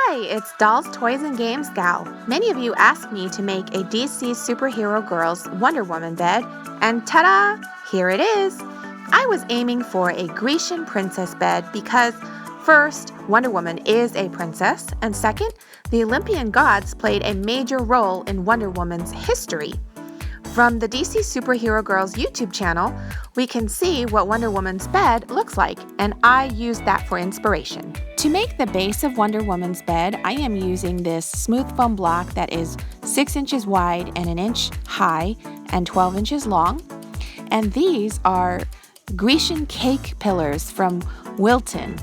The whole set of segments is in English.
Hi, it's Dolls, Toys, and Games Gal. Many of you asked me to make a DC Superhero Girls Wonder Woman bed, and ta-da! Here it is! I was aiming for a Grecian princess bed because, first, Wonder Woman is a princess, and second, the Olympian gods played a major role in Wonder Woman's history. From the DC Superhero Girls YouTube channel, we can see what Wonder Woman's bed looks like, and I used that for inspiration. To make the base of Wonder Woman's bed, I am using this Smoothfoam block that is 6 inches wide and 1 inch high and 12 inches long. And these are Grecian cake pillars from Wilton,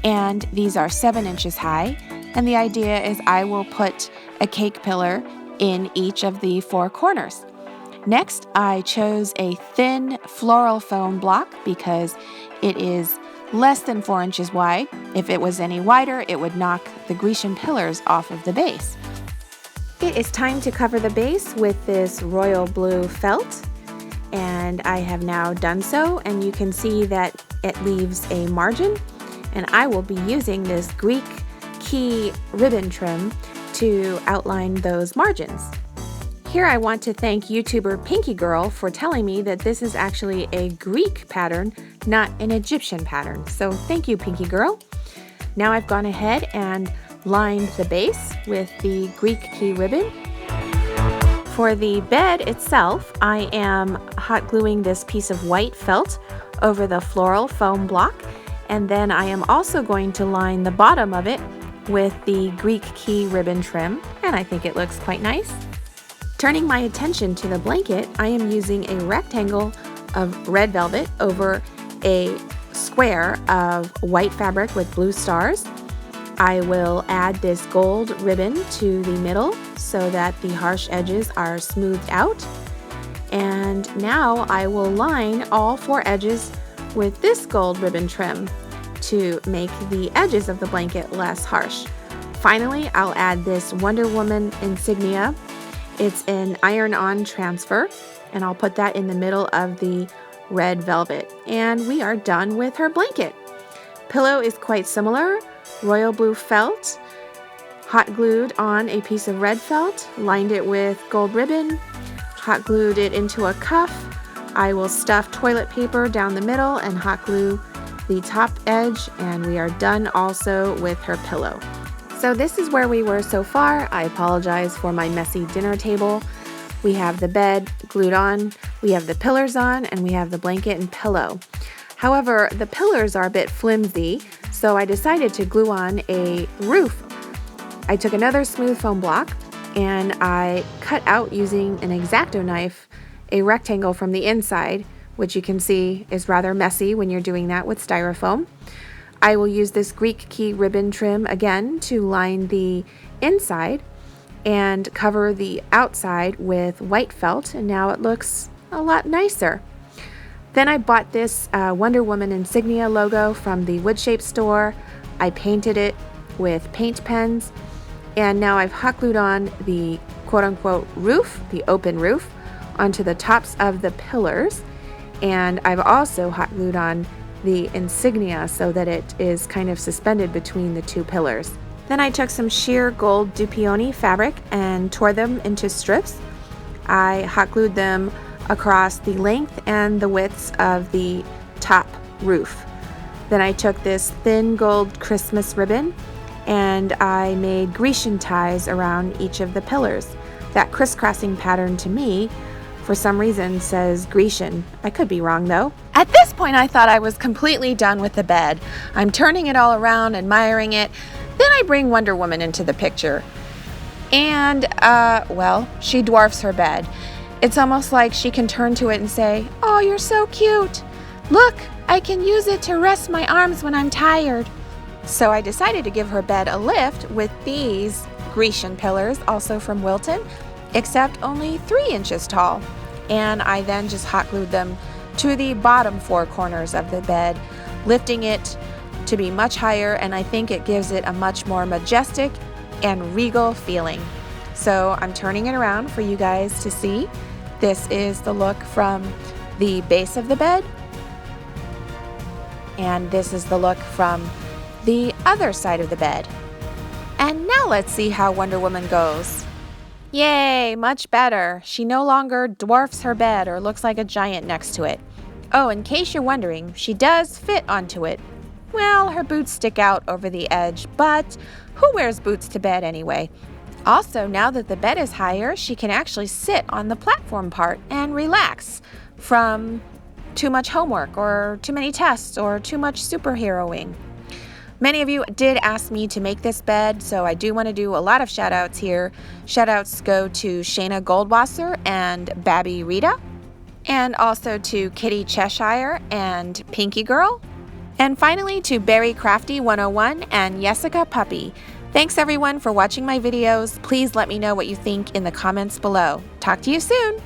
and these are 7 inches high. And the idea is I will put a cake pillar in each of the 4 corners. Next, I chose a thin floral foam block because it is less than 4 inches wide. If it was any wider, it would knock the Grecian pillars off of the base. It is time to cover the base with this royal blue felt, and I have now done so, and you can see that it leaves a margin, and I will be using this Greek key ribbon trim to outline those margins. Here I want to thank YouTuber Pinky Girl for telling me that this is actually a Greek pattern, not an Egyptian pattern. So thank you, Pinky Girl. Now I've gone ahead and lined the base with the Greek key ribbon. For the bed itself, I am hot gluing this piece of white felt over the floral foam block, and then I am also going to line the bottom of it with the Greek key ribbon trim, and I think it looks quite nice. Turning my attention to the blanket, I am using a rectangle of red velvet over a square of white fabric with blue stars. I will add this gold ribbon to the middle so that the harsh edges are smoothed out. And now I will line all 4 edges with this gold ribbon trim to make the edges of the blanket less harsh. Finally, I'll add this Wonder Woman insignia. It's an iron-on transfer, and I'll put that in the middle of the red velvet. And we are done with her blanket. Pillow is quite similar. Royal blue felt, hot glued on a piece of red felt, lined it with gold ribbon, hot glued it into a cuff. I will stuff toilet paper down the middle and hot glue the top edge, and we are done also with her pillow. So this is where we were so far. I apologize for my messy dinner table. We have the bed glued on, we have the pillars on, and we have the blanket and pillow. However, the pillars are a bit flimsy, so I decided to glue on a roof. I took another smooth foam block and I cut out using an X-Acto knife a rectangle from the inside, which you can see is rather messy when you're doing that with styrofoam. I will use this Greek key ribbon trim again to line the inside and cover the outside with white felt, and now it looks a lot nicer. Then I bought this Wonder Woman insignia logo from the Woodshaped store. I painted it with paint pens, and now I've hot glued on the quote-unquote roof, the open roof, onto the tops of the pillars, and I've also hot glued on the insignia so that it is kind of suspended between the 2 pillars. Then I took some sheer gold Dupioni fabric and tore them into strips. I hot glued them across the length and the widths of the top roof. Then I took this thin gold Christmas ribbon and I made Grecian ties around each of the pillars. That crisscrossing pattern to me, for some reason, says Grecian. I could be wrong though. At this point I thought I was completely done with the bed. I'm turning it all around, admiring it. Then I bring Wonder Woman into the picture. And, well, she dwarfs her bed. It's almost like she can turn to it and say, "Oh, you're so cute. Look, I can use it to rest my arms when I'm tired." So I decided to give her bed a lift with these Grecian pillars, also from Wilton, except only 3 inches tall. And I then just hot glued them to the bottom 4 corners of the bed, lifting it to be much higher, and I think it gives it a much more majestic and regal feeling. So I'm turning it around for you guys to see. This is the look from the base of the bed, and this is the look from the other side of the bed. And now let's see how Wonder Woman goes. Yay, much better. She no longer dwarfs her bed or looks like a giant next to it. Oh, in case you're wondering, she does fit onto it. Well, her boots stick out over the edge, but who wears boots to bed anyway? Also, now that the bed is higher, she can actually sit on the platform part and relax from too much homework or too many tests or too much superheroing. Many of you did ask me to make this bed, so I do want to do a lot of shout outs here. Shout outs go to Shayna Goldwasser and Babby Rita, and also to Kitty Cheshire and Pinky Girl, and finally to Berry Crafty 101 and Jessica Puppy. Thanks everyone for watching my videos. Please let me know what you think in the comments below. Talk to you soon!